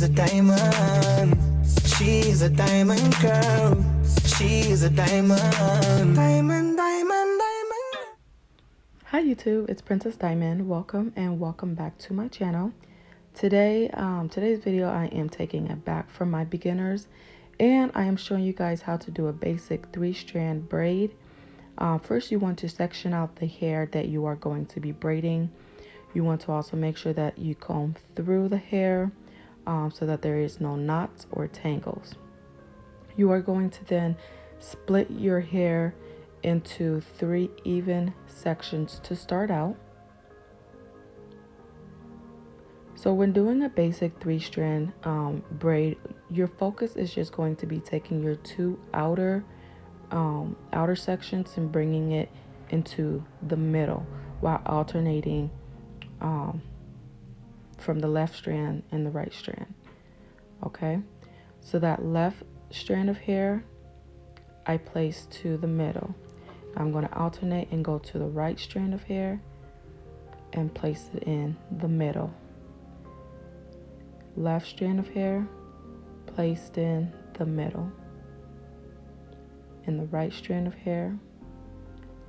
a diamond. She's a diamond girl. She's a diamond. Diamond, diamond, diamond. Hi YouTube, it's Princess Diamond. Welcome and welcome back to my channel. Today's video I am taking it back from my beginners, and I am showing you guys how to do a basic 3-strand braid. First, you want to section out the hair that you are going to be braiding. You want to also make sure that you comb through the hair so that there is no knots or tangles. You are going to then split your hair into 3 even sections to start out. So when doing a basic 3-strand braid, your focus is just going to be taking your 2 outer sections and bringing it into the middle while alternating from the left strand and the right strand. Okay, so that left strand of hair I place to the middle. I'm going to alternate and go to the right strand of hair and place it in the middle. Left strand of hair placed in the middle, and the right strand of hair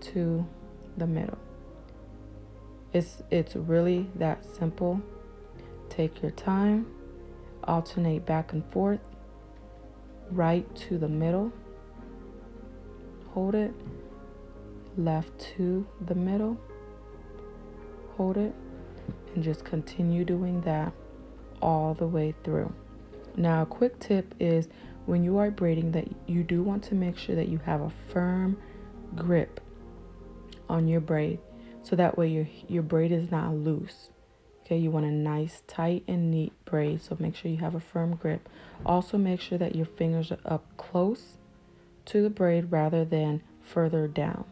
to the middle. It's really that simple. Take your time, alternate back and forth, right to the middle, hold it, left to the middle, hold it, and just continue doing that all the way through. Now, a quick tip is when you are braiding that you do want to make sure that you have a firm grip on your braid, so that way your braid is not loose. Okay, you want a nice, tight, and neat braid, so make sure you have a firm grip. Also, make sure that your fingers are up close to the braid rather than further down.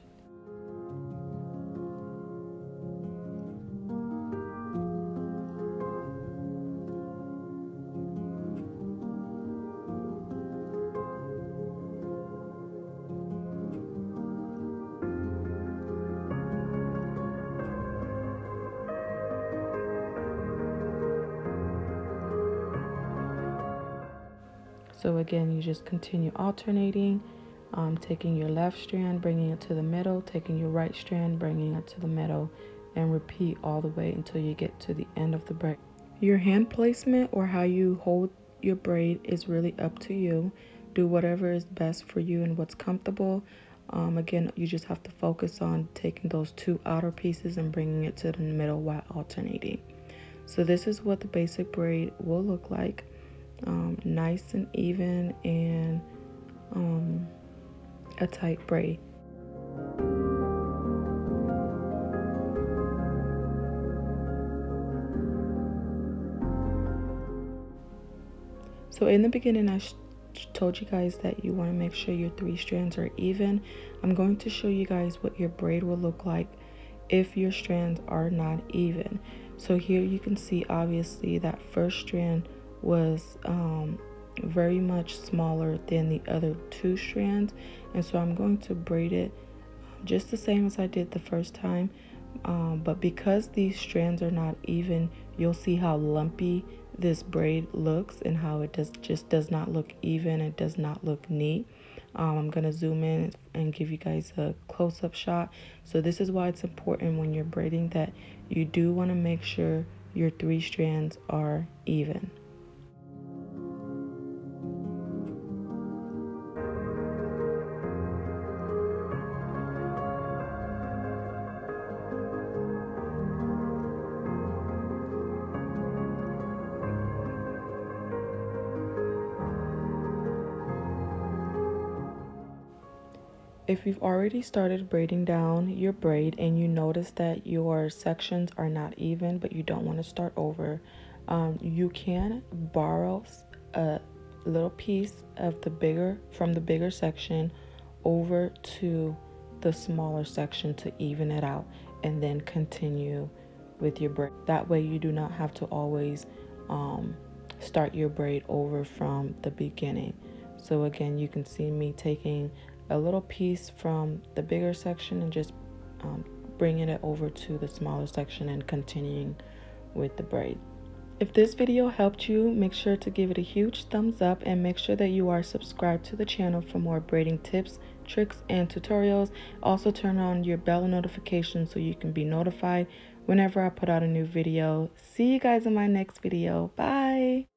So again, you just continue alternating, taking your left strand, bringing it to the middle, taking your right strand, bringing it to the middle, and repeat all the way until you get to the end of the braid. Your hand placement or how you hold your braid is really up to you. Do whatever is best for you and what's comfortable. Again, you just have to focus on taking those 2 outer pieces and bringing it to the middle while alternating. So this is what the basic braid will look like. Nice and even, and a tight braid. So in the beginning I told you guys that you want to make sure your 3 strands are even. I'm going to show you guys what your braid will look like if your strands are not even. So here you can see obviously that first strand was very much smaller than the other 2 strands, and so I'm going to braid it just the same as I did the first time, but because these strands are not even, you'll see how lumpy this braid looks and how it just does not look even. It does not look neat. I'm gonna zoom in and give you guys a close-up shot. So this is why it's important when you're braiding that you do want to make sure your 3 strands are even. If you've already started braiding down your braid and you notice that your sections are not even but you don't want to start over, you can borrow a little piece of from the bigger section over to the smaller section to even it out, and then continue with your braid. That way you do not have to always start your braid over from the beginning. So again, you can see me taking a little piece from the bigger section and just bringing it over to the smaller section and continuing with the braid. If this video helped you, make sure to give it a huge thumbs up and make sure that you are subscribed to the channel for more braiding tips, tricks, and tutorials. Also turn on your bell notification so you can be notified whenever I put out a new video. See you guys in my next video. Bye!